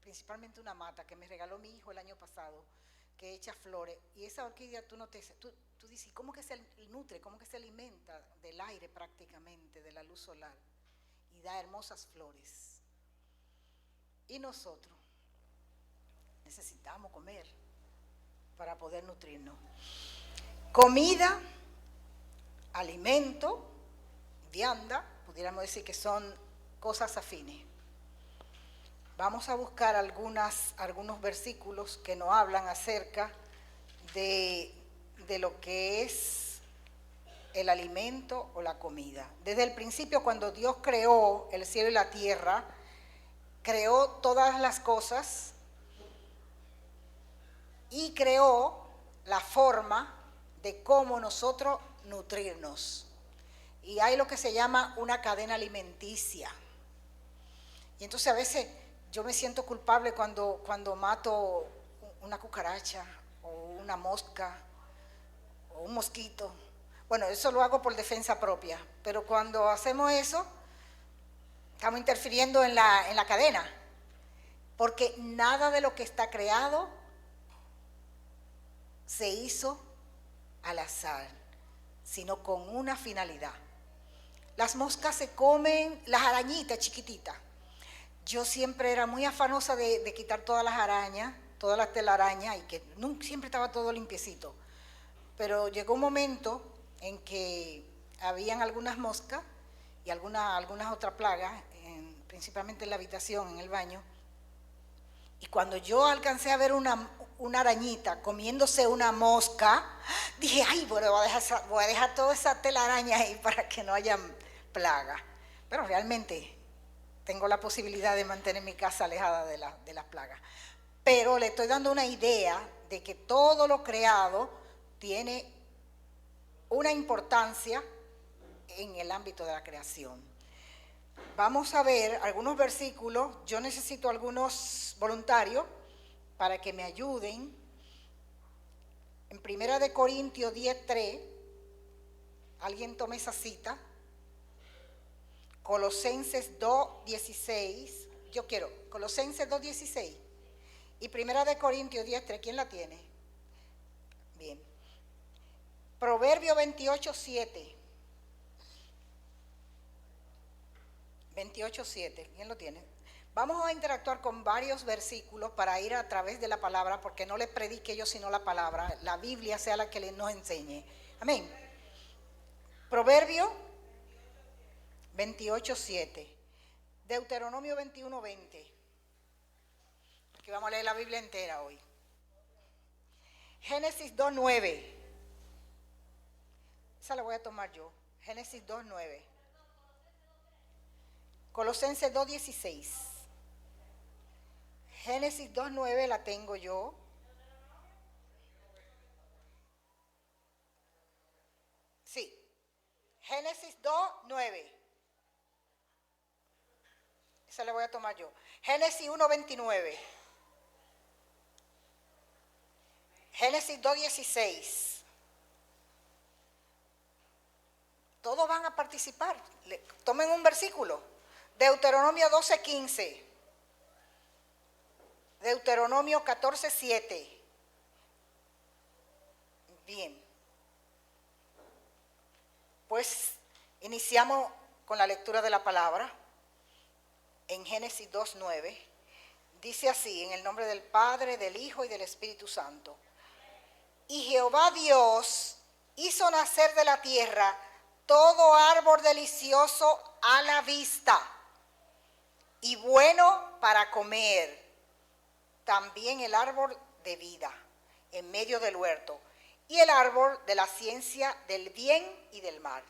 principalmente una mata que me regaló mi hijo el año pasado, que echa flores, y esa orquídea tú dices, ¿cómo que se nutre, cómo que se alimenta del aire prácticamente, de la luz solar? Y da hermosas flores. Y nosotros necesitamos comer para poder nutrirnos. Comida, alimento, vianda, pudiéramos decir que son cosas afines. Vamos a buscar algunos versículos que nos hablan acerca de lo que es el alimento o la comida. Desde el principio, cuando Dios creó el cielo y la tierra, creó todas las cosas y creó la forma de cómo nosotros nutrirnos. Y hay lo que se llama una cadena alimenticia. Y entonces a veces yo me siento culpable cuando mato una cucaracha o una mosca o un mosquito. Bueno, eso lo hago por defensa propia, pero cuando hacemos eso, estamos interfiriendo en la cadena, porque nada de lo que está creado se hizo al azar, sino con una finalidad. Las moscas se comen las arañitas chiquititas. Yo siempre era muy afanosa de quitar todas las arañas, todas las telarañas, y que siempre estaba todo limpiecito. Pero llegó un momento en que habían algunas moscas y algunas otras plagas, principalmente en la habitación, en el baño. Y cuando yo alcancé a ver una arañita comiéndose una mosca, dije, ay, bueno, voy a dejar toda esa telaraña ahí para que no haya plaga. Pero realmente tengo la posibilidad de mantener mi casa alejada de las plagas. Pero le estoy dando una idea de que todo lo creado tiene una importancia en el ámbito de la creación. Vamos a ver algunos versículos. Yo necesito algunos voluntarios para que me ayuden. En 1 Corintios 10:3, alguien tome esa cita. Colosenses 2:16, yo quiero, Colosenses 2:16 y 1 Corintios 10:3, ¿quién la tiene? Bien. Proverbio 28:7. 28:7, ¿quién lo tiene? Vamos a interactuar con varios versículos para ir a través de la palabra, porque no les predique yo sino la palabra, la Biblia sea la que nos enseñe. Amén. Proverbio 28:7. Deuteronomio 21:20. Aquí vamos a leer la Biblia entera hoy. Génesis 2:9. Esa la voy a tomar yo. Génesis 2:9. Colosenses 2:16. Génesis 2:9 la tengo yo. Sí. Génesis 2:9. Esa la voy a tomar yo. Génesis 1:29. Génesis 2:16. Todos van a participar. Tomen un versículo. Deuteronomio 12:15. Deuteronomio 14:7. Bien. Pues iniciamos con la lectura de la palabra. En Génesis 2:9. Dice así, en el nombre del Padre, del Hijo y del Espíritu Santo. Y Jehová Dios hizo nacer de la tierra todo árbol delicioso a la vista y bueno para comer, también el árbol de vida en medio del huerto y el árbol de la ciencia del bien y del mal.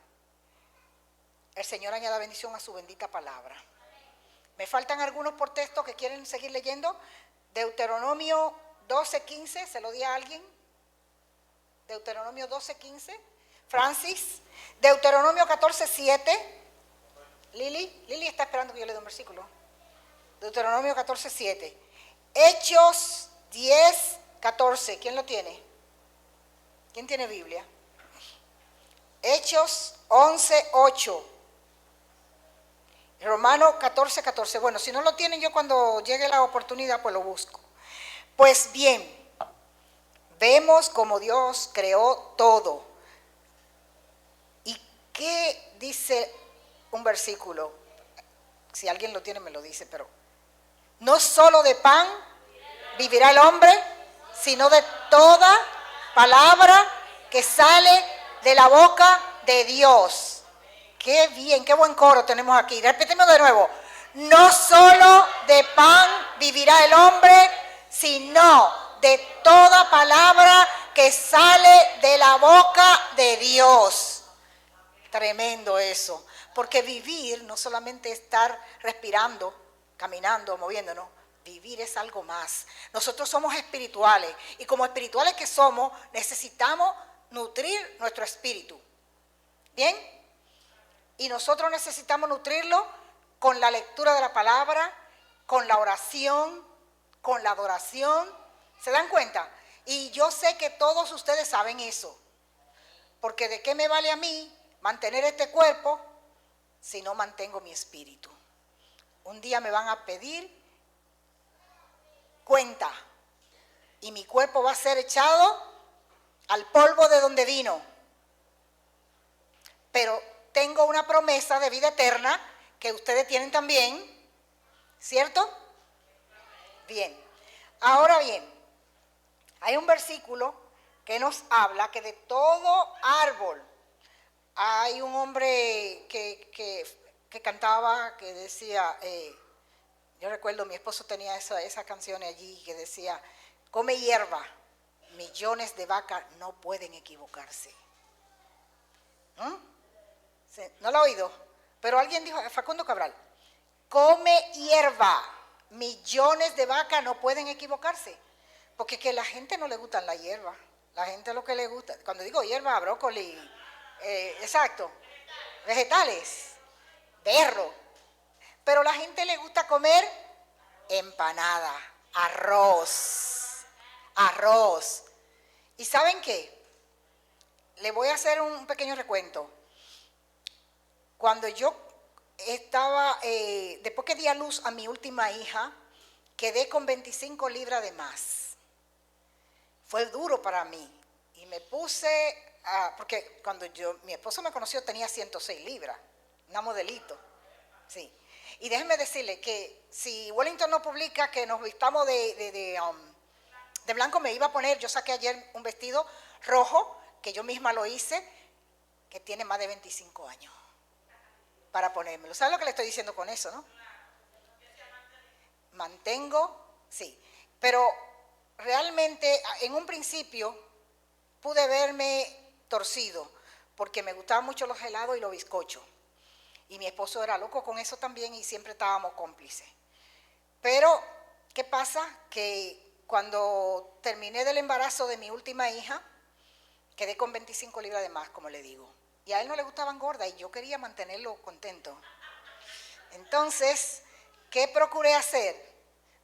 El Señor añada bendición a su bendita palabra. Me faltan algunos por texto que quieren seguir leyendo. Deuteronomio 12:15, ¿se lo di a alguien? Deuteronomio 12:15. Francis. Deuteronomio 14:7. Lili está esperando que yo le dé un versículo. Deuteronomio 14:7. Hechos 10:14. ¿Quién lo tiene? ¿Quién tiene Biblia? Hechos 11:8. Romanos 14, 14. Bueno, si no lo tienen, yo cuando llegue la oportunidad, pues lo busco. Pues bien, vemos como Dios creó todo. ¿Y qué dice un versículo? Si alguien lo tiene, me lo dice, pero no solo de pan vivirá el hombre, sino de toda palabra que sale de la boca de Dios. Qué bien, qué buen coro tenemos aquí. Repetimos de nuevo. No solo de pan vivirá el hombre, sino de toda palabra que sale de la boca de Dios. Tremendo eso. Porque vivir no solamente estar respirando, caminando, moviéndonos. Vivir es algo más. Nosotros somos espirituales y como espirituales que somos, necesitamos nutrir nuestro espíritu. ¿Bien? Y nosotros necesitamos nutrirlo con la lectura de la palabra, con la oración, con la adoración. ¿Se dan cuenta? Y yo sé que todos ustedes saben eso. Porque ¿de qué me vale a mí mantener este cuerpo si no mantengo mi espíritu? Un día me van a pedir cuenta y mi cuerpo va a ser echado al polvo de donde vino. Pero tengo una promesa de vida eterna que ustedes tienen también, ¿cierto? Bien. Ahora bien, hay un versículo que nos habla que de todo árbol, hay un hombre que cantaba, que decía, yo recuerdo, mi esposo tenía esa canción allí que decía, come hierba, millones de vacas no pueden equivocarse. ¿No lo ha oído? Pero alguien dijo, Facundo Cabral, come hierba, millones de vacas no pueden equivocarse. Porque que a la gente no le gusta la hierba. La gente lo que le gusta, cuando digo hierba, brócoli, exacto, vegetales, berro. Pero a la gente le gusta comer empanada, arroz. ¿Y saben qué? Le voy a hacer un pequeño recuento. Cuando yo estaba, después que di a luz a mi última hija, quedé con 25 libras de más. Fue duro para mí. Y me puse, porque cuando mi esposo me conoció tenía 106 libras, una modelito. Sí. Y déjenme decirle que si Wellington no publica que nos vistamos de blanco, me iba a poner, yo saqué ayer un vestido rojo, que yo misma lo hice, que tiene más de 25 años. Para ponérmelo. ¿Sabe lo que le estoy diciendo con eso, no? Mantengo, sí. Pero realmente en un principio pude verme torcido porque me gustaban mucho los helados y los bizcochos. Y mi esposo era loco con eso también y siempre estábamos cómplices. Pero, ¿qué pasa? Que cuando terminé del embarazo de mi última hija, quedé con 25 libras de más, como le digo. Y a él no le gustaban gordas y yo quería mantenerlo contento. Entonces, ¿qué procuré hacer?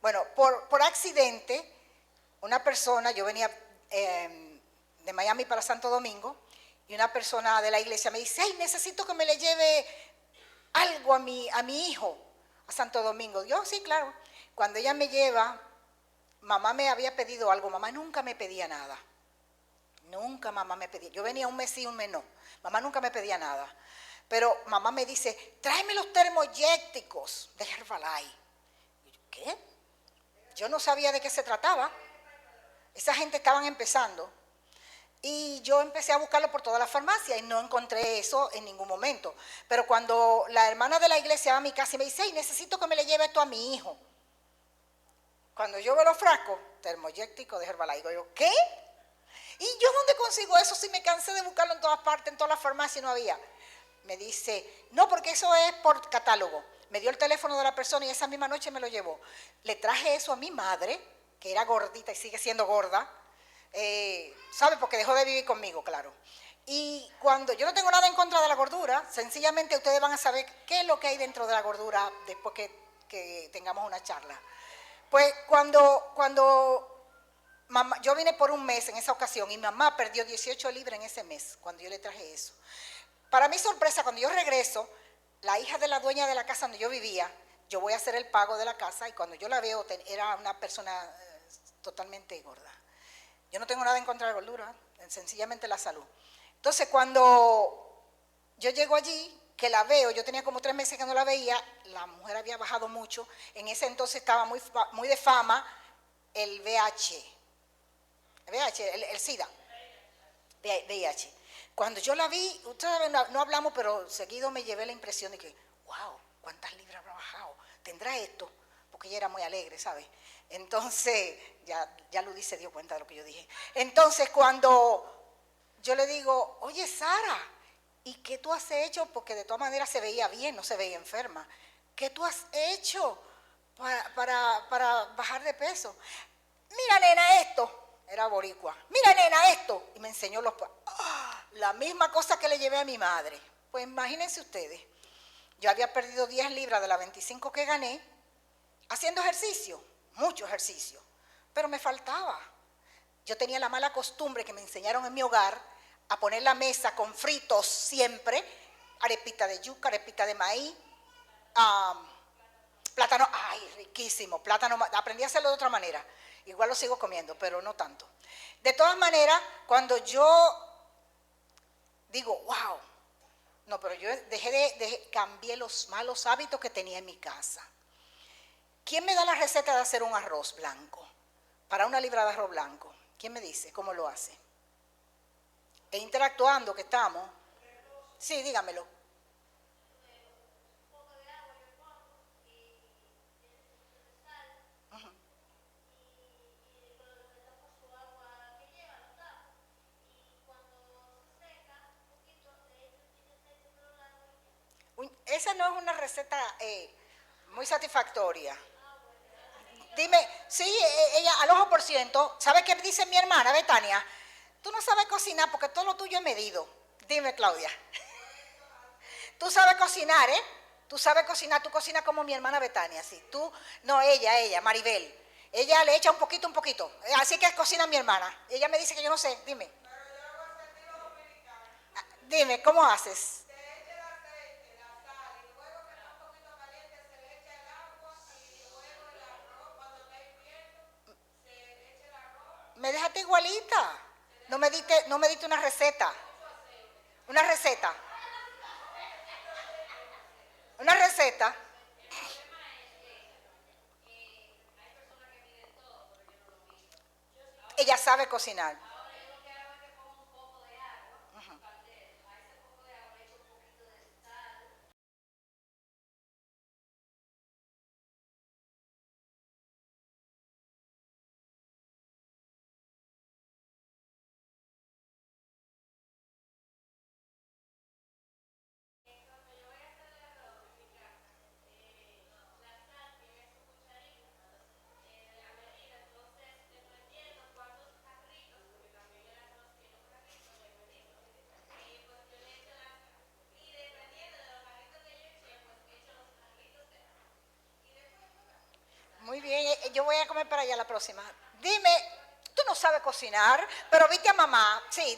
Bueno, por accidente, una persona, yo venía de Miami para Santo Domingo, y una persona de la iglesia me dice, hey, necesito que me le lleve algo a mi hijo a Santo Domingo. Yo, sí, claro. Cuando ella me lleva, mamá me había pedido algo, mamá nunca me pedía nada. Nunca mamá me pedía, yo venía un mes sí, un mes no. Mamá nunca me pedía nada. Pero mamá me dice, tráeme los termoyécticos de Herbalife. ¿Qué? Yo no sabía de qué se trataba. Esa gente estaban empezando. Y yo empecé a buscarlo por toda la farmacia y no encontré eso en ningún momento. Pero cuando la hermana de la iglesia va a mi casa y me dice, hey, necesito que me le lleve esto a mi hijo. Cuando yo veo los frascos, termoyécticos de Herbalife, digo yo, ¿qué? ¿Y yo dónde consigo eso si me cansé de buscarlo en todas partes, en todas las farmacias y no había? Me dice, no, porque eso es por catálogo. Me dio el teléfono de la persona y esa misma noche me lo llevó. Le traje eso a mi madre, que era gordita y sigue siendo gorda, ¿sabe? Porque dejó de vivir conmigo, claro. Y cuando yo no tengo nada en contra de la gordura, sencillamente ustedes van a saber qué es lo que hay dentro de la gordura después que tengamos una charla. Pues cuando mamá, yo vine por un mes en esa ocasión y mamá perdió 18 libras en ese mes, cuando yo le traje eso. Para mi sorpresa, cuando yo regreso, la hija de la dueña de la casa donde yo vivía, yo voy a hacer el pago de la casa y cuando yo la veo era una persona totalmente gorda. Yo no tengo nada en contra de la gordura, sencillamente la salud. Entonces cuando yo llego allí, que la veo, yo tenía como 3 meses que no la veía, la mujer había bajado mucho, en ese entonces estaba muy de fama el VIH, el SIDA, VIH. Cuando yo la vi, ustedes no hablamos, pero seguido me llevé la impresión de que, wow, ¿cuántas libras habrá bajado? ¿Tendrá esto? Porque ella era muy alegre, ¿sabes? Entonces, ya Ludi se dio cuenta de lo que yo dije. Entonces, cuando yo le digo, oye, Sara, ¿y qué tú has hecho? Porque de todas maneras se veía bien, no se veía enferma. ¿Qué tú has hecho para bajar de peso? Mira, nena, esto. Era boricua. Mira, nena, esto. Y me enseñó la misma cosa que le llevé a mi madre. Pues imagínense ustedes. Yo había perdido 10 libras de las 25 que gané haciendo ejercicio, mucho ejercicio. Pero me faltaba. Yo tenía la mala costumbre que me enseñaron en mi hogar a poner la mesa con fritos siempre, arepita de yuca, arepita de maíz, plátano, ay, riquísimo, plátano, aprendí a hacerlo de otra manera. Igual lo sigo comiendo, pero no tanto. De todas maneras, cuando yo digo, wow, no, pero yo cambié los malos hábitos que tenía en mi casa. ¿Quién me da la receta de hacer un arroz blanco? Para una libra de arroz blanco. ¿Quién me dice cómo lo hace? Interactuando que estamos. Sí, dígamelo. Esa no es una receta muy satisfactoria. Dime, sí, ella al ojo por ciento. ¿Sabe qué dice mi hermana Betania? Tú no sabes cocinar porque todo lo tuyo es medido. Dime, Claudia. Tú sabes cocinar, ¿eh? Tú sabes cocinar, tú cocinas como mi hermana Betania, sí. Tú, no, ella, Maribel. Ella le echa un poquito. Así que cocina mi hermana. Ella me dice que yo no sé, dime. Dime, ¿cómo haces? Me dejaste igualita. No me diste una receta. Una receta. Una receta. Ella sabe cocinar. Muy bien, yo voy a comer para allá la próxima. Dime, tú no sabes cocinar, pero viste a mamá. Sí,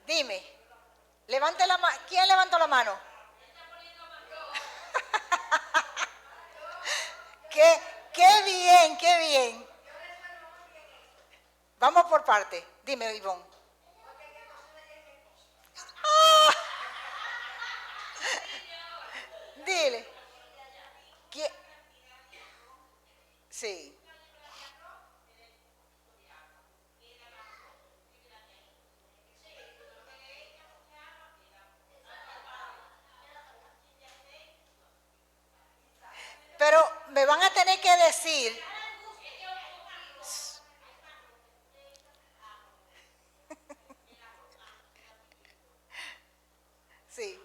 dime. Levante la mano. ¿Quién levantó la mano? Qué bien, qué bien. Vamos por parte. Dime, Ivonne. Dile. ¿Quién? Sí. Pero me van a tener que decir. Sí.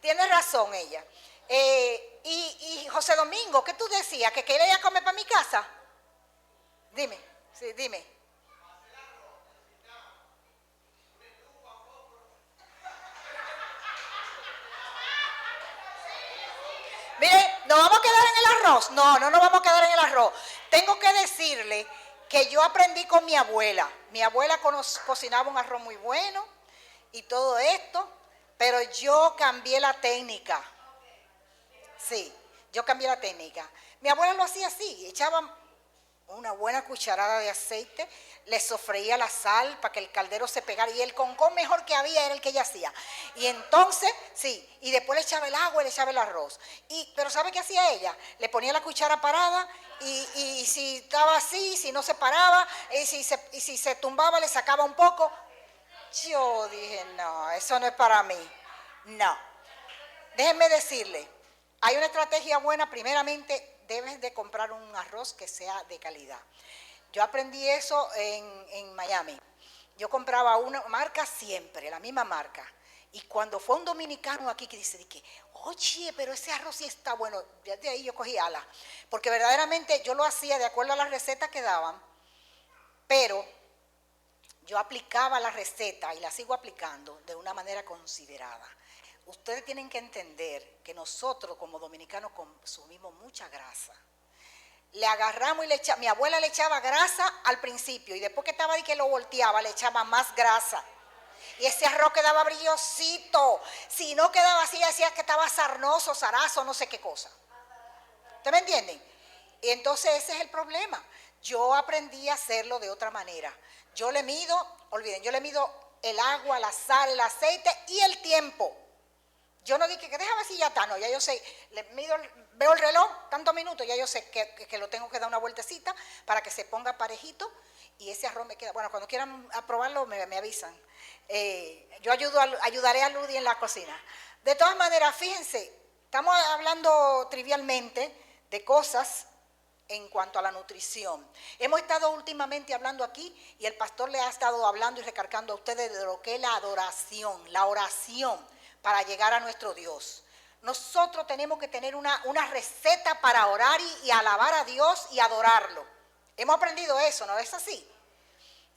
Tiene razón ella. Y José Domingo, ¿qué tú decías? ¿Que quería ir a comer para mi casa? Dime, sí, dime. Mire, ¿nos vamos a quedar en el arroz? No nos vamos a quedar en el arroz. Tengo que decirle que yo aprendí con mi abuela. Mi abuela cocinaba un arroz muy bueno y todo esto, pero yo cambié la técnica. Sí, yo cambié la técnica. Mi abuela lo hacía así, echaba una buena cucharada de aceite, le sofreía la sal para que el caldero se pegara y el concón mejor que había era el que ella hacía. Y entonces, sí, y después le echaba el agua y le echaba el arroz. Pero ¿sabe qué hacía ella? Le ponía la cuchara parada y si estaba así, si no se paraba, y si se tumbaba le sacaba un poco. Yo dije, no, eso no es para mí. No. Déjenme decirle, hay una estrategia buena. Primeramente, debes de comprar un arroz que sea de calidad. Yo aprendí eso en Miami. Yo compraba una marca siempre, la misma marca. Y cuando fue un dominicano aquí que dice, oye, pero ese arroz sí está bueno, desde ahí yo cogí alas. Porque verdaderamente yo lo hacía de acuerdo a las recetas que daban, pero yo aplicaba la receta y la sigo aplicando de una manera considerada. Ustedes tienen que entender que nosotros como dominicanos consumimos mucha grasa. Le agarramos y mi abuela le echaba grasa al principio y después que estaba ahí que lo volteaba le echaba más grasa. Y ese arroz quedaba brillosito. Si no quedaba así, decía que estaba sarnoso, zarazo, no sé qué cosa. ¿Ustedes me entienden? Y entonces ese es el problema. Yo aprendí a hacerlo de otra manera. Yo le mido el agua, la sal, el aceite y el tiempo. Yo no dije que déjame si ya está, no, ya yo sé, veo el reloj, tantos minutos, ya yo sé que lo tengo que dar una vueltecita para que se ponga parejito y ese arroz me queda. Bueno, cuando quieran probarlo me avisan. Yo ayudaré a Ludy en la cocina. De todas maneras, fíjense, estamos hablando trivialmente de cosas en cuanto a la nutrición. Hemos estado últimamente hablando aquí y el pastor le ha estado hablando y recargando a ustedes de lo que es la adoración, la oración para llegar a nuestro Dios. Nosotros tenemos que tener una receta para orar y alabar a Dios y adorarlo. Hemos aprendido eso, ¿no es así?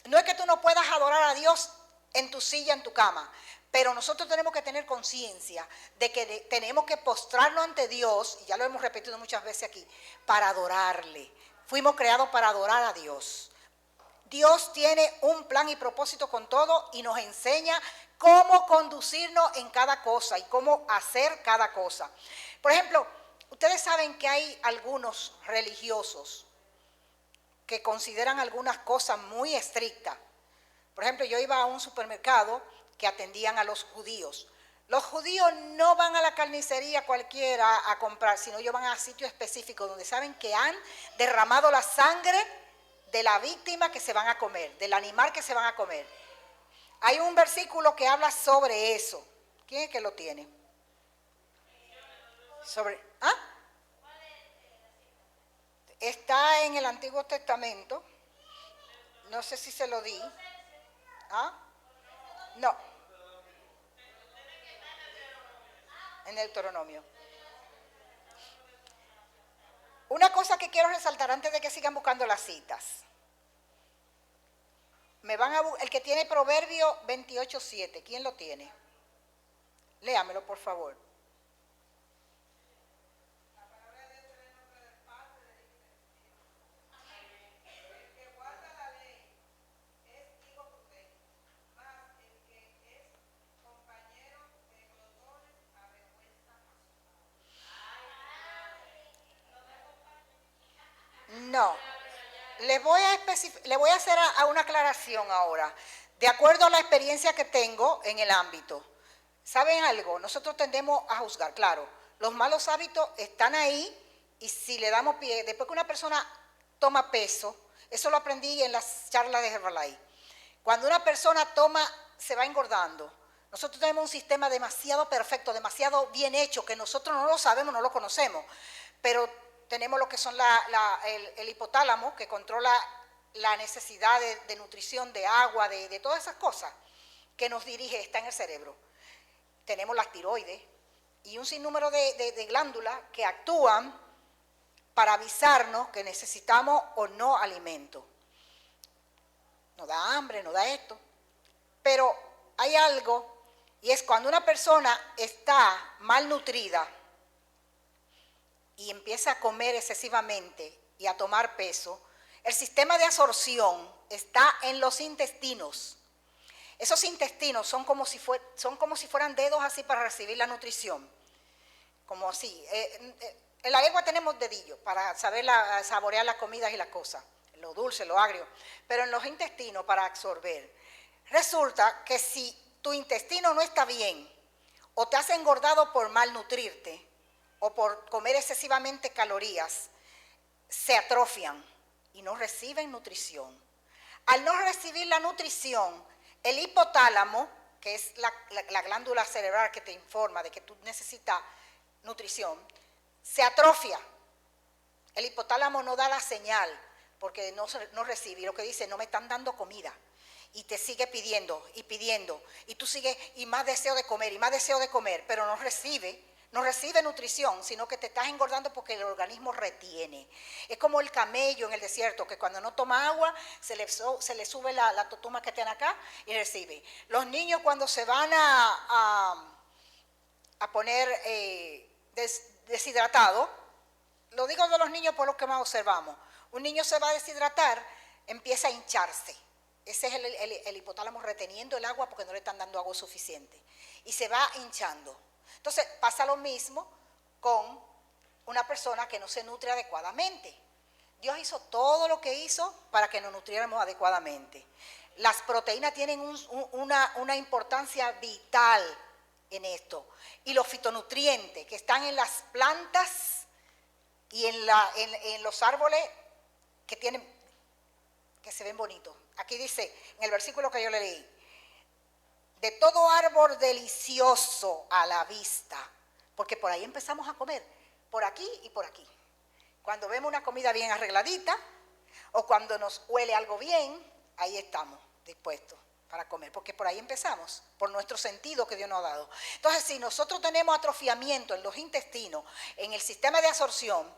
No es que tú no puedas adorar a Dios en tu silla, en tu cama, pero nosotros tenemos que tener conciencia de que tenemos que postrarnos ante Dios, y ya lo hemos repetido muchas veces aquí, para adorarle. Fuimos creados para adorar a Dios. Dios tiene un plan y propósito con todo y nos enseña cómo conducirnos en cada cosa y cómo hacer cada cosa. Por ejemplo, ustedes saben que hay algunos religiosos que consideran algunas cosas muy estrictas. Por ejemplo, yo iba a un supermercado que atendían a los judíos. Los judíos no van a la carnicería cualquiera a comprar, sino ellos van a sitios específicos donde saben que han derramado la sangre de la víctima que se van a comer, del animal que se van a comer. Hay un versículo que habla sobre eso. ¿Quién es que lo tiene? Está en el Antiguo Testamento. No sé si se lo di. No. En Deuteronomio. Una cosa que quiero resaltar antes de que sigan buscando las citas. El que tiene Proverbio 28:7, ¿quién lo tiene? Léamelo, por favor. La palabra de Dios en el nombre del Padre, del Hijo y del Espíritu. Amén. El que guarda la ley es hijo prudente, mas el que es compañero de glotones avergüenza a su padre. No. Le voy a hacer una aclaración ahora, de acuerdo a la experiencia que tengo en el ámbito. ¿Saben algo? Nosotros tendemos a juzgar, claro, los malos hábitos están ahí y si le damos pie, después que una persona toma peso, eso lo aprendí en las charlas de Herbalife. Cuando una persona se va engordando. Nosotros tenemos un sistema demasiado perfecto, demasiado bien hecho, que nosotros no lo sabemos, no lo conocemos, pero tenemos lo que son el hipotálamo, que controla la necesidad de nutrición, de agua, de todas esas cosas, que nos dirige, está en el cerebro. Tenemos las tiroides y un sinnúmero de glándulas que actúan para avisarnos que necesitamos o no alimento. Nos da hambre, nos da esto. Pero hay algo, y es cuando una persona está malnutrida, y empieza a comer excesivamente y a tomar peso, el sistema de absorción está en los intestinos. Esos intestinos son como si fueran dedos así para recibir la nutrición. Como así. En la lengua tenemos dedillos para saber saborear las comidas y las cosas, lo dulce, lo agrio, pero en los intestinos para absorber. Resulta que si tu intestino no está bien, o te has engordado por malnutrirte, o por comer excesivamente calorías, se atrofian y no reciben nutrición. Al no recibir la nutrición, el hipotálamo, que es la glándula cerebral que te informa de que tú necesitas nutrición, se atrofia. El hipotálamo no da la señal porque no recibe. Lo que dice, no me están dando comida. Y te sigue pidiendo y pidiendo. Y tú sigues, y más deseo de comer, y más deseo de comer, pero no recibe nutrición, sino que te estás engordando porque el organismo retiene. Es como el camello en el desierto, que cuando no toma agua, se le sube la totuma que tiene acá y recibe. Los niños cuando se van a poner deshidratado, lo digo de los niños por lo que más observamos, un niño se va a deshidratar, empieza a hincharse. Ese es el hipotálamo reteniendo el agua porque no le están dando agua suficiente. Y se va hinchando. Entonces pasa lo mismo con una persona que no se nutre adecuadamente. Dios hizo todo lo que hizo para que nos nutriéramos adecuadamente. Las proteínas tienen una importancia vital en esto. Y los fitonutrientes que están en las plantas y en los árboles que se ven bonitos. Aquí dice, en el versículo que yo le leí, de todo árbol delicioso a la vista, porque por ahí empezamos a comer, por aquí y por aquí. Cuando vemos una comida bien arregladita, o cuando nos huele algo bien, ahí estamos dispuestos para comer, porque por ahí empezamos, por nuestro sentido que Dios nos ha dado. Entonces, si nosotros tenemos atrofiamiento en los intestinos, en el sistema de absorción,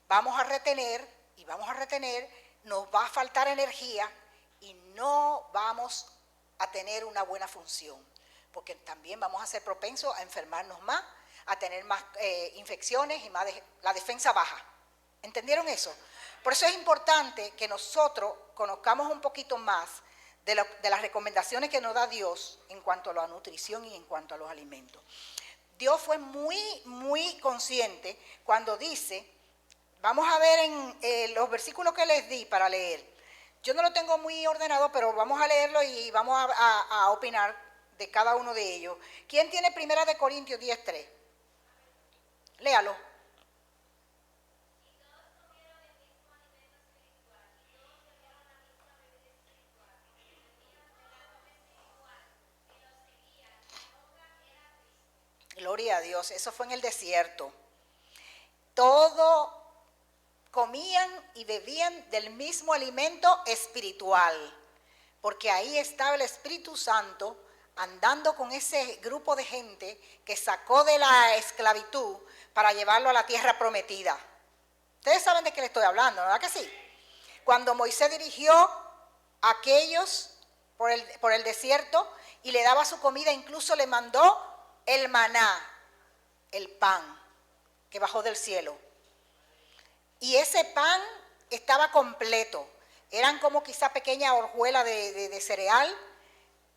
vamos a retener, nos va a faltar energía y no vamos a tener una buena función, porque también vamos a ser propensos a enfermarnos más, a tener más infecciones y más la defensa baja. ¿Entendieron eso? Por eso es importante que nosotros conozcamos un poquito más de las recomendaciones que nos da Dios en cuanto a la nutrición y en cuanto a los alimentos. Dios fue muy, muy consciente cuando dice, vamos a ver en los versículos que les di para leer. Yo no lo tengo muy ordenado, pero vamos a leerlo y vamos a opinar de cada uno de ellos. ¿Quién tiene 1 Corintios 10:3? Léalo. Gloria a Dios, eso fue en el desierto. Todo comían y bebían del mismo alimento espiritual, porque ahí estaba el Espíritu Santo andando con ese grupo de gente que sacó de la esclavitud para llevarlo a la tierra prometida. Ustedes saben de qué le estoy hablando, ¿verdad que sí? Cuando Moisés dirigió a aquellos por el desierto y le daba su comida, incluso le mandó el maná, el pan que bajó del cielo. Y ese pan estaba completo. Eran como quizá pequeña hojuela de cereal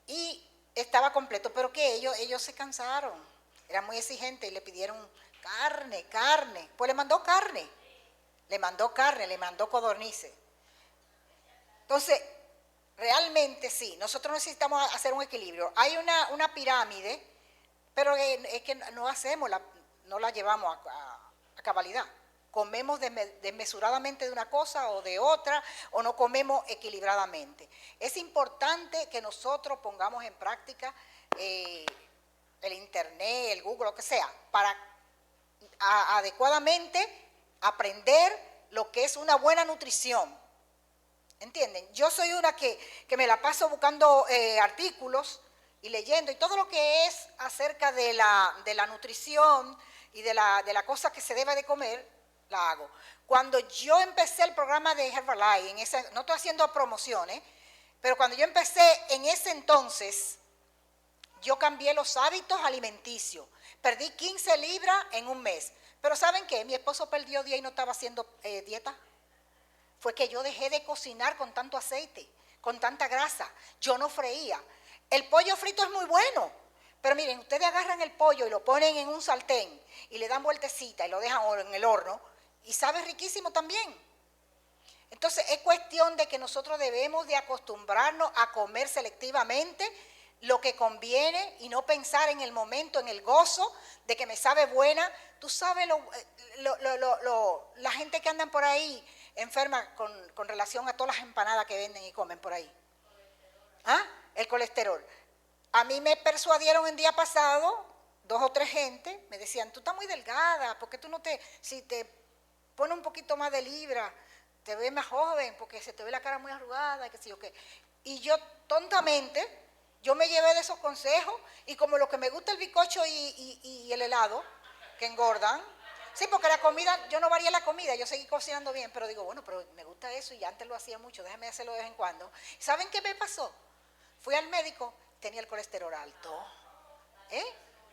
y estaba completo. Pero que ellos se cansaron. Eran muy exigentes y le pidieron carne. Pues le mandó carne, le mandó codornices. Entonces, realmente sí, nosotros necesitamos hacer un equilibrio. Hay una pirámide, pero es que no la llevamos a cabalidad. Comemos desmesuradamente de una cosa o de otra, o no comemos equilibradamente. Es importante que nosotros pongamos en práctica el internet, el Google, lo que sea, para adecuadamente aprender lo que es una buena nutrición. ¿Entienden? Yo soy una que me la paso buscando artículos y leyendo, y todo lo que es acerca de la nutrición y de la cosa que se debe de comer, la hago. Cuando yo empecé el programa de Herbalife, no estoy haciendo promociones, pero cuando yo empecé en ese entonces, yo cambié los hábitos alimenticios. Perdí 15 libras en un mes. Pero ¿saben qué? Mi esposo perdió 10 y no estaba haciendo dieta. Fue que yo dejé de cocinar con tanto aceite, con tanta grasa. Yo no freía. El pollo frito es muy bueno, pero miren, ustedes agarran el pollo y lo ponen en un sartén y le dan vueltecita y lo dejan en el horno y sabe riquísimo también. Entonces es cuestión de que nosotros debemos de acostumbrarnos a comer selectivamente lo que conviene y no pensar en el momento, en el gozo de que me sabe buena. Tú sabes la gente que andan por ahí enferma con relación a todas las empanadas que venden y comen por ahí. ¿Ah? El colesterol. A mí me persuadieron el día pasado, 2 o 3 gente, me decían, tú estás muy delgada, ¿por qué tú no si te pones un poquito más de libra, te ves más joven, porque se te ve la cara muy arrugada, y qué sé yo qué? Y yo, tontamente, yo me llevé de esos consejos, y como lo que me gusta el bizcocho y el helado, que engordan, sí, porque la comida, yo no varié la comida, yo seguí cocinando bien, pero digo, bueno, pero me gusta eso, y antes lo hacía mucho, déjame hacerlo de vez en cuando. ¿Saben qué me pasó? Fui al médico, tenía el colesterol alto.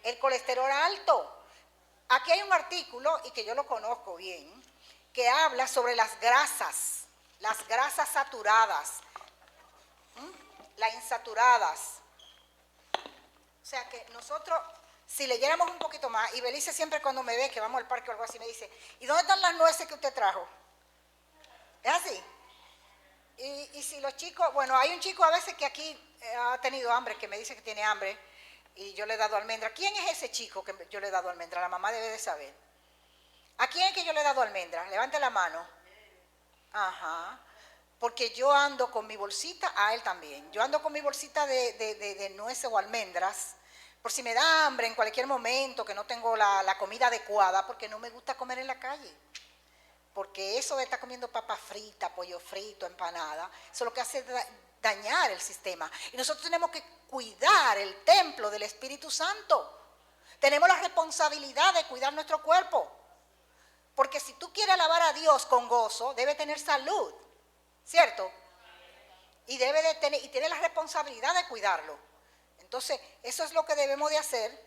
El colesterol alto. Aquí hay un artículo, y que yo lo conozco bien, que habla sobre las grasas saturadas, las insaturadas. O sea que nosotros, si leyéramos un poquito más, y Belice siempre cuando me ve que vamos al parque o algo así me dice, ¿y dónde están las nueces que usted trajo? ¿Es así? Y si los chicos, bueno, hay un chico a veces que aquí ha tenido hambre, que me dice que tiene hambre, y yo le he dado almendra. ¿Quién es ese chico que yo le he dado almendra? La mamá debe de saber. ¿A quién es que yo le he dado almendra? Levante la mano. Ajá. Porque yo ando con mi bolsita, a él también. Yo ando con mi bolsita de nueces o almendras, por si me da hambre en cualquier momento, que no tengo la comida adecuada, porque no me gusta comer en la calle. Porque eso de estar comiendo papa frita, pollo frito, empanada, eso lo que hace es dañar el sistema. Y nosotros tenemos que cuidar el templo del Espíritu Santo. Tenemos la responsabilidad de cuidar nuestro cuerpo. Porque si tú quieres alabar a Dios con gozo, debe tener salud, ¿cierto? Y tiene la responsabilidad de cuidarlo. Entonces, eso es lo que debemos de hacer,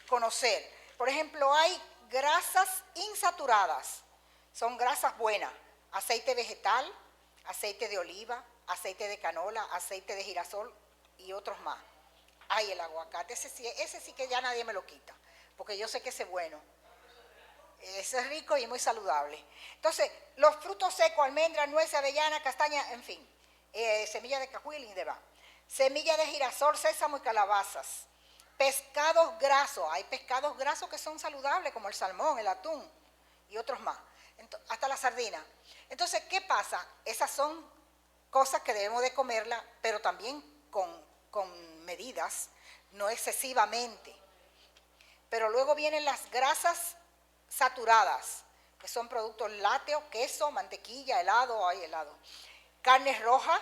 conocer. Por ejemplo, hay grasas insaturadas. Son grasas buenas, aceite vegetal, aceite de oliva, aceite de canola, aceite de girasol y otros más. Ay, el aguacate, ese sí que ya nadie me lo quita, porque yo sé que ese es bueno. Ese es rico y muy saludable. Entonces, los frutos secos, almendras, nueces, avellana, castaña, en fin, semilla de cajuil y demás. Semilla de girasol, sésamo y calabazas. Pescados grasos, hay pescados grasos que son saludables, como el salmón, el atún y otros más. Hasta la sardina. Entonces, ¿qué pasa? Esas son cosas que debemos de comerlas, pero también con medidas, no excesivamente. Pero luego vienen las grasas saturadas, que son productos lácteos, queso, mantequilla, helado, carnes rojas,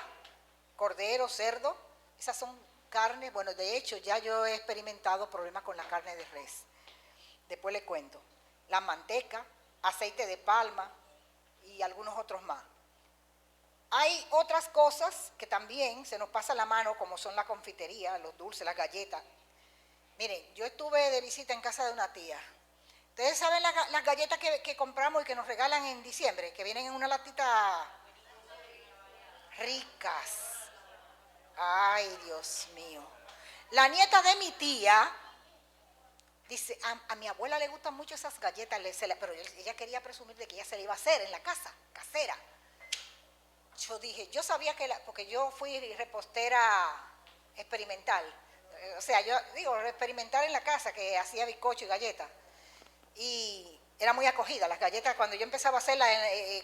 cordero, cerdo, esas son carnes, bueno, de hecho ya yo he experimentado problemas con la carne de res, después le cuento. La manteca, aceite de palma y algunos otros más. Hay otras cosas que también se nos pasa la mano, como son la confitería, los dulces, las galletas. Miren, yo estuve de visita en casa de una tía. Ustedes saben las galletas que compramos y que nos regalan en diciembre, que vienen en una latita ricas. Ay, Dios mío. La nieta de mi tía dice, a mi abuela le gustan mucho esas galletas, pero ella quería presumir de que ella se la iba a hacer en la casa, casera. Yo dije, yo sabía porque yo fui repostera experimental. O sea, yo digo, experimental en la casa, que hacía bizcocho y galletas. Y era muy acogida. Las galletas, cuando yo empezaba a hacerlas,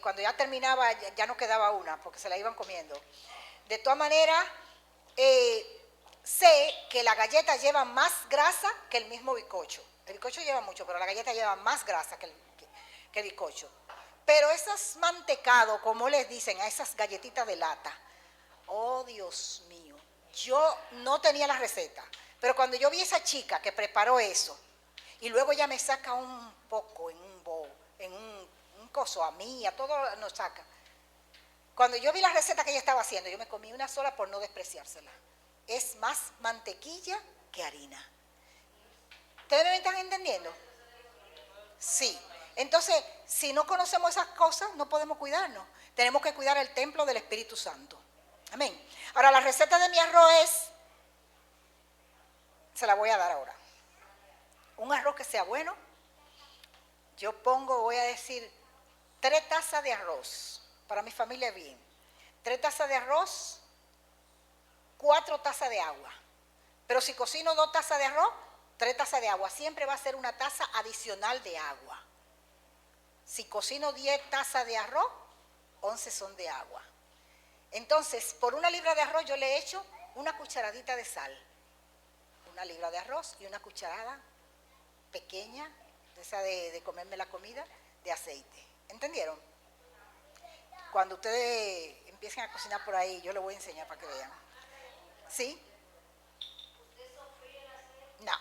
cuando ya terminaba, ya no quedaba una, porque se la iban comiendo. De todas maneras, sé que la galleta lleva más grasa que el mismo bizcocho. El bizcocho lleva mucho, pero la galleta lleva más grasa que el bizcocho. Pero esos mantecados, como les dicen a esas galletitas de lata, oh Dios mío, yo no tenía la receta, pero cuando yo vi a esa chica que preparó eso, y luego ella me saca un poco en un bowl, en un coso a mí, a todo nos saca. Cuando yo vi la receta que ella estaba haciendo, yo me comí una sola por no despreciársela. Es más mantequilla que harina. ¿Ustedes me están entendiendo? Sí. Entonces, si no conocemos esas cosas, no podemos cuidarnos. Tenemos que cuidar el templo del Espíritu Santo. Amén. Ahora, la receta de mi arroz es se la voy a dar ahora. Un arroz que sea bueno. Yo voy a decir 3 tazas de arroz. Para mi familia bien. 3 tazas de arroz, 4 tazas de agua. Pero si cocino 2 tazas de arroz, 3 tazas de agua. Siempre va a ser una taza adicional de agua. Si cocino 10 tazas de arroz, 11 son de agua. Entonces, por 1 libra de arroz yo le echo una cucharadita de sal. 1 libra de arroz y una cucharada pequeña, esa de comerme la comida, de aceite. ¿Entendieron? Cuando ustedes empiecen a cocinar por ahí, yo les voy a enseñar para que vean. ¿Sí? No,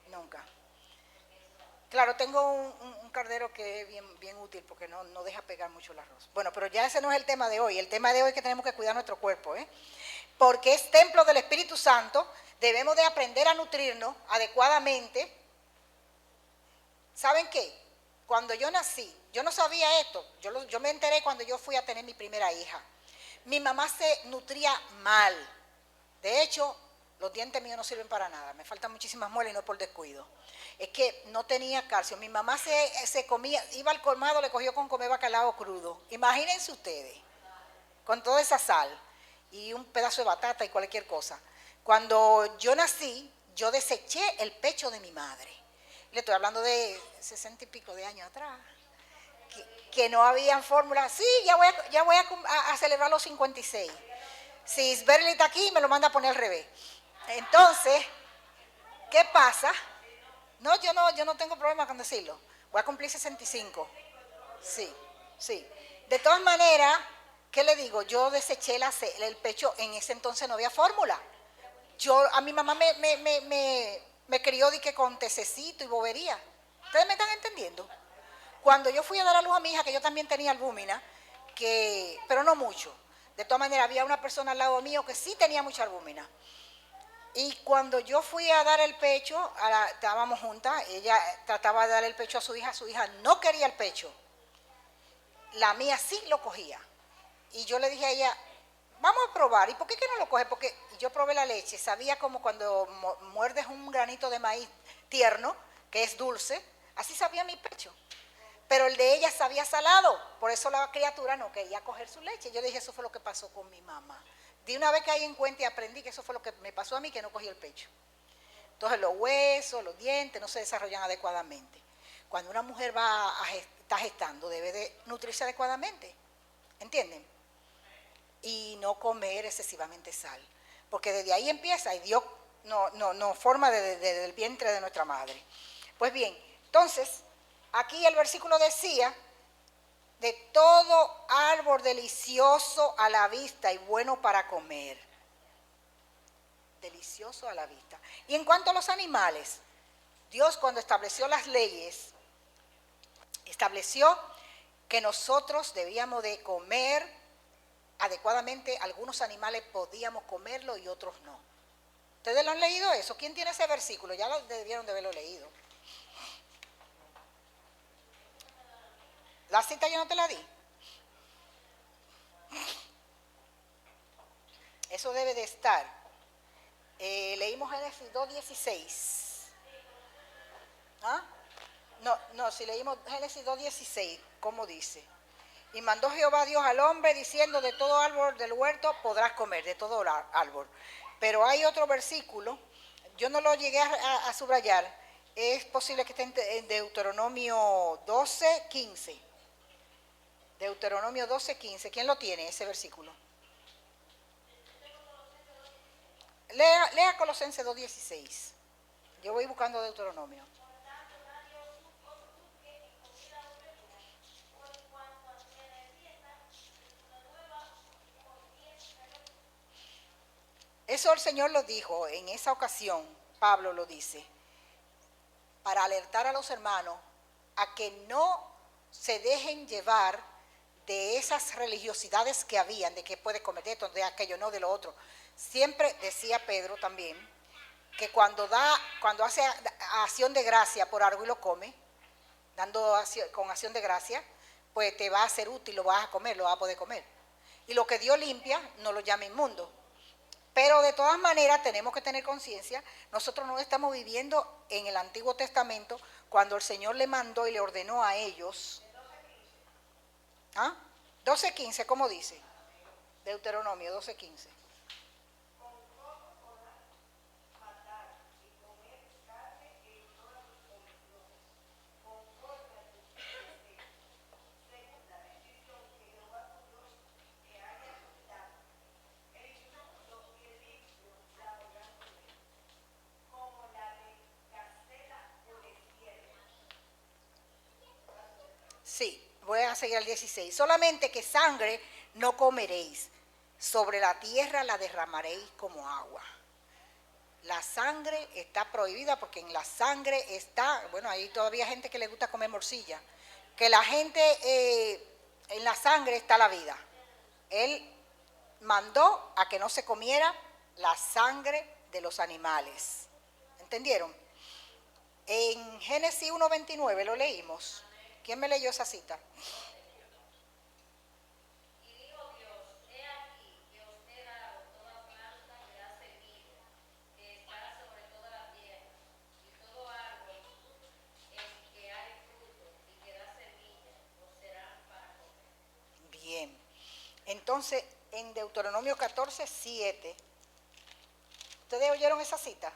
nunca. Claro, tengo un cardero que es bien útil porque no deja pegar mucho el arroz. Bueno, pero ya ese no es el tema de hoy. El tema de hoy es que tenemos que cuidar nuestro cuerpo, porque es templo del Espíritu Santo. Debemos de aprender a nutrirnos adecuadamente. ¿Saben qué? Cuando yo nací, yo no sabía esto. Yo me enteré cuando yo fui a tener mi primera hija. Mi mamá se nutría mal. De hecho, los dientes míos no sirven para nada. Me faltan muchísimas muelas y no es por descuido. Es que no tenía calcio. Mi mamá se comía, iba al colmado, le cogió con comer bacalao crudo. Imagínense ustedes, con toda esa sal y un pedazo de batata y cualquier cosa. Cuando yo nací, yo deseché el pecho de mi madre. Le estoy hablando de 60 y pico de años atrás. Que no habían fórmulas. Sí, ya voy a celebrar los 56. Si Isberly está aquí, me lo manda a poner al revés. Entonces, ¿qué pasa? No, yo no tengo problema con decirlo. Voy a cumplir 65. Sí. De todas maneras, ¿qué le digo? Yo deseché el pecho, en ese entonces no había fórmula. A mi mamá me crió con tececito y bobería. ¿Ustedes me están entendiendo? Cuando yo fui a dar a luz a mi hija, que yo también tenía albúmina, pero no mucho. De todas maneras, había una persona al lado mío que sí tenía mucha albúmina. Y cuando yo fui a dar el pecho, estábamos juntas, ella trataba de dar el pecho a su hija no quería el pecho. La mía sí lo cogía. Y yo le dije a ella, vamos a probar. ¿Y por qué que no lo coge? Porque yo probé la leche, sabía como cuando muerdes un granito de maíz tierno, que es dulce, así sabía mi pecho. Pero el de ella sabía salado, por eso la criatura no quería coger su leche. Yo dije, eso fue lo que pasó con mi mamá. De una vez que ahí en cuenta y aprendí que eso fue lo que me pasó a mí, que no cogí el pecho. Entonces los huesos, los dientes no se desarrollan adecuadamente. Cuando una mujer está gestando, debe de nutrirse adecuadamente, ¿entienden? Y no comer excesivamente sal, porque desde ahí empieza y Dios no forma desde el vientre de nuestra madre. Pues bien, entonces, aquí el versículo decía, de todo árbol delicioso a la vista y bueno para comer. Delicioso a la vista. Y en cuanto a los animales, Dios cuando estableció las leyes, estableció que nosotros debíamos de comer adecuadamente. Algunos animales podíamos comerlo y otros no. ¿Ustedes lo han leído eso? ¿Quién tiene ese versículo? Ya lo debieron de haberlo leído. La cita yo no te la di. Eso debe de estar. Leímos Génesis 2:16. ¿Ah? No, si leímos Génesis 2:16, ¿cómo dice? Y mandó Jehová Dios al hombre diciendo, de todo árbol del huerto podrás comer, de todo árbol. Pero hay otro versículo, yo no lo llegué a subrayar, es posible que esté en Deuteronomio 12:15. Deuteronomio 12:15. ¿Quién lo tiene, ese versículo? Lea Colosenses 2:16. Yo voy buscando Deuteronomio. Eso el Señor lo dijo en esa ocasión, Pablo lo dice, para alertar a los hermanos a que no se dejen llevar de esas religiosidades que habían, de que puede comer esto, de aquello, no, de lo otro. Siempre decía Pedro también, que cuando hace acción de gracia por algo y lo come, con acción de gracia, pues te va a ser útil, lo vas a comer, lo vas a poder comer. Y lo que Dios limpia, no lo llama inmundo. Pero de todas maneras tenemos que tener conciencia, nosotros no estamos viviendo en el Antiguo Testamento cuando el Señor le mandó y le ordenó a ellos. ¿Ah? 12:15, ¿cómo dice? Deuteronomio 12:15. Sí, voy a seguir al 16. Solamente que sangre no comeréis, sobre la tierra la derramaréis como agua. La sangre está prohibida porque en la sangre está, bueno, hay todavía gente que le gusta comer morcilla, que la gente, en la sangre está la vida. Él mandó a que no se comiera la sangre de los animales. ¿Entendieron? En Génesis 1:29 lo leímos. ¿Quién me leyó esa cita? Bien. Entonces, en Deuteronomio 14:7, ¿ustedes oyeron esa cita?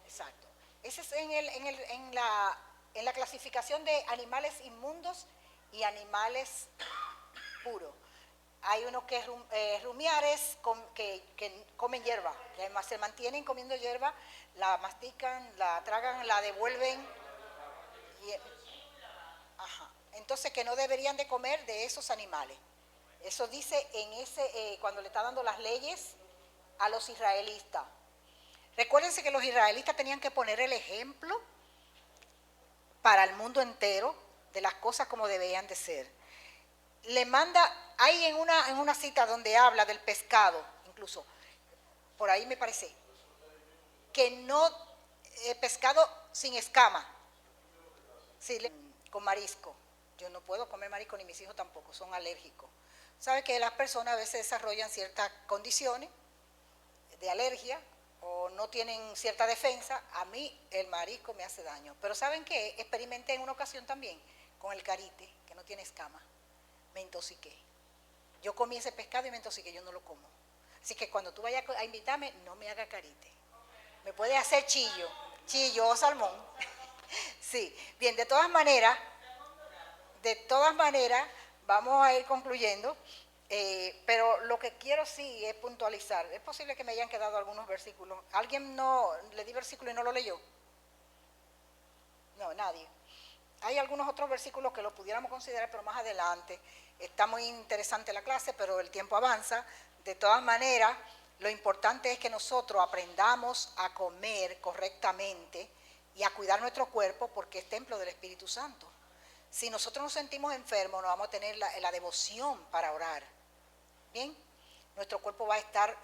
Exacto. Ese es en la clasificación de animales inmundos y animales puros. Hay unos que rumiares que comen hierba, que se mantienen comiendo hierba, la mastican, la tragan, la devuelven. Y, ajá. Entonces que no deberían de comer de esos animales. Eso dice en cuando le está dando las leyes a los israelitas. Recuérdense que los israelitas tenían que poner el ejemplo para el mundo entero de las cosas como debían de ser. Le manda, hay en una cita donde habla del pescado, incluso, por ahí me parece, que no, pescado sin escama, sí, con marisco. Yo no puedo comer marisco, ni mis hijos tampoco, son alérgicos. ¿Sabe que las personas a veces desarrollan ciertas condiciones de alergia o no tienen cierta defensa? A mí el marisco me hace daño. Pero ¿saben qué? Experimenté en una ocasión también con el carite, que no tiene escama. Me intoxiqué. Yo comí ese pescado y me intoxiqué, yo no lo como. Así que cuando tú vayas a invitarme, no me haga carite. Me puede hacer chillo o salmón. Sí, bien, de todas maneras, vamos a ir concluyendo. Pero lo que quiero sí es puntualizar. Es posible que me hayan quedado algunos versículos. ¿Alguien no le di versículo y no lo leyó? No, nadie. Hay algunos otros versículos que lo pudiéramos considerar, pero más adelante. Está muy interesante la clase, pero el tiempo avanza. De todas maneras, lo importante es que nosotros aprendamos a comer correctamente y a cuidar nuestro cuerpo porque es templo del Espíritu Santo. Si nosotros nos sentimos enfermos, no vamos a tener la devoción para orar. Bien, nuestro cuerpo va a estar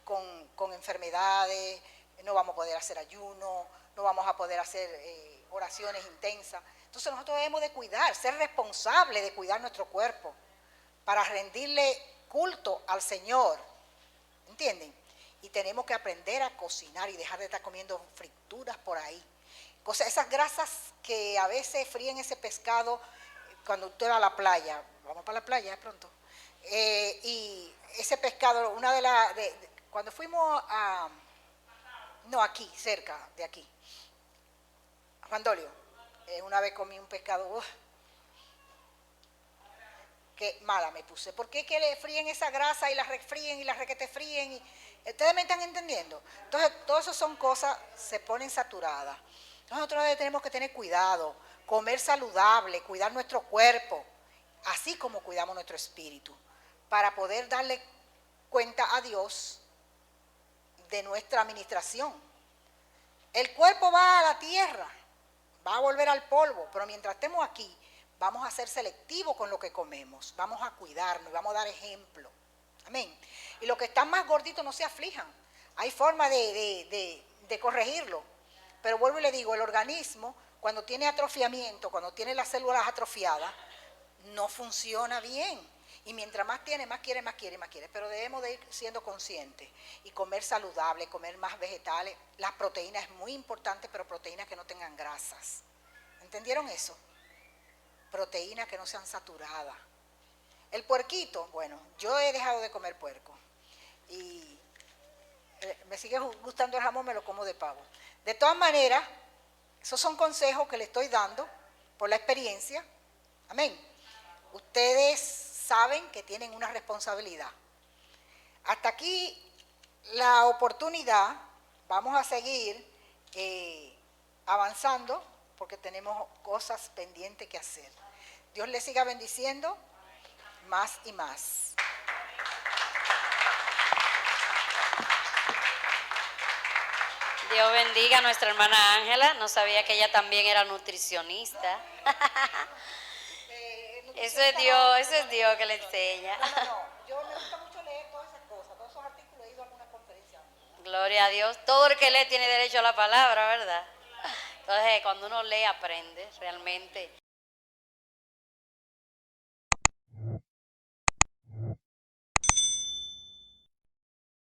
con enfermedades, no vamos a poder hacer ayuno, no vamos a poder hacer oraciones intensas. Entonces nosotros debemos de cuidar, ser responsables de cuidar nuestro cuerpo para rendirle culto al Señor, ¿entienden? Y tenemos que aprender a cocinar y dejar de estar comiendo frituras por ahí. Esas grasas que a veces fríen ese pescado cuando usted va a la playa, vamos para la playa pronto, y ese pescado, cuando fuimos aquí, cerca de aquí, a Juan Dolio, una vez comí un pescado, que mala me puse. ¿Por qué que le fríen esa grasa y la refríen y la requete fríen? ¿Ustedes me están entendiendo? Entonces, todas esas son cosas, se ponen saturadas. Nosotros tenemos que tener cuidado, comer saludable, cuidar nuestro cuerpo, así como cuidamos nuestro espíritu, para poder darle cuenta a Dios de nuestra administración. El cuerpo va a la tierra, va a volver al polvo, pero mientras estemos aquí, vamos a ser selectivos con lo que comemos, vamos a cuidarnos y vamos a dar ejemplo. Amén. Y los que están más gorditos no se aflijan, hay forma de corregirlo. Pero vuelvo y le digo, el organismo, cuando tiene atrofiamiento, cuando tiene las células atrofiadas, no funciona bien. Y mientras más tiene, más quiere, más quiere, más quiere. Pero debemos de ir siendo conscientes y comer saludable, comer más vegetales. Las proteínas es muy importante, pero proteínas que no tengan grasas. ¿Entendieron eso? Proteínas que no sean saturadas. El puerquito, bueno, yo he dejado de comer puerco. Y me sigue gustando el jamón, me lo como de pavo. De todas maneras, esos son consejos que le estoy dando por la experiencia. Amén. Ustedes saben que tienen una responsabilidad. Hasta aquí la oportunidad. Vamos a seguir avanzando porque tenemos cosas pendientes que hacer. Dios les siga bendiciendo más y más. Dios bendiga a nuestra hermana Ángela. No sabía que ella también era nutricionista. Eso es Dios que le enseña. No. Yo me gusta mucho leer todas esas cosas, todos esos artículos, he ido a algunas conferencias. Gloria a Dios. Todo el que lee tiene derecho a la palabra, ¿verdad? Entonces, cuando uno lee, aprende realmente.